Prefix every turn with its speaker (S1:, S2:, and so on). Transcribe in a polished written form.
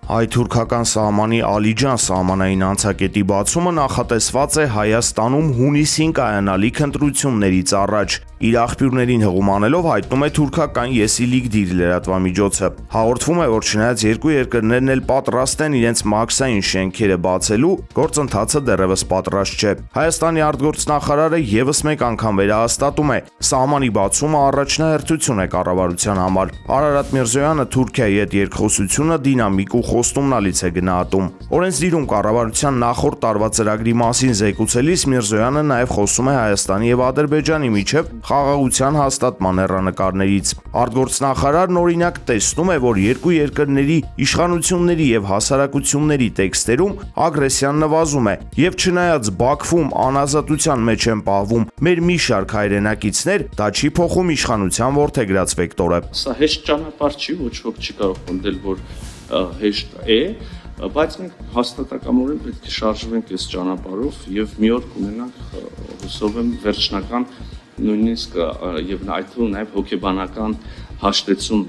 S1: Հայ-թուրքական սահմանի Ալիջան սահմանային անցակետի բացումը նախատեսված է Հայաստանում հունիսին կայանալիք ընտրություններից առաջ։ Իր աղբյուրներին հղում անելով հայտնում է թուրքական Եսիլիգդիր լրատվամիջոցը։ Հաղորդվում է, որ չնայած երկու երկրներն էլ պատրաստ են իրենց մաքսային շենքերը բացելու, գործընթացը դեռևս պատրաստ չէ։ Հայաստանի արտգործնախարարը եւս մեկ անգամ վերահաստատում է, սահմանի բացումը առաջնահերթություն է կառավարության համար։ Արարատ Միրզոյանը Թուրքիայի հետ երկխոսությունը դինամիկ ու խոստումնալից է գնահատում։ Օրենսդիրում կառավարության նախորդ տարվա ծրագրի մասին զեկուցելիս Միրզոյանը նաև խոսում է Հայաստանի եւ Ադրբեջանի միջև խաղաղության հաստատման հեռանկարներից։ Արտգործնախարարն օրինակ տեսնում է, որ երկու երկրների իշխանությունների եւ հասարակությունների տեքստերում ագրեսիան նվազում է, եւ չնայած Բաքվում անազատության մեջ են պահվում մեր մի շարք հայրենակիցներ, դա չի փոխում իշխանության որդեգրած վեկտորը։
S2: Սա հեշտ ճանապարհ չի, ոչ ոք չի կարող պնդել, որ հեշտ է, բայց մենք հաստատակամորեն պետք է շարժվենք այս ճանապարհով եւ մի օր կունենանք, հուսով եմ, վերջնական նույնիսկ եւ այդ թվում նաեւ հոգեբանական հաշտեցում։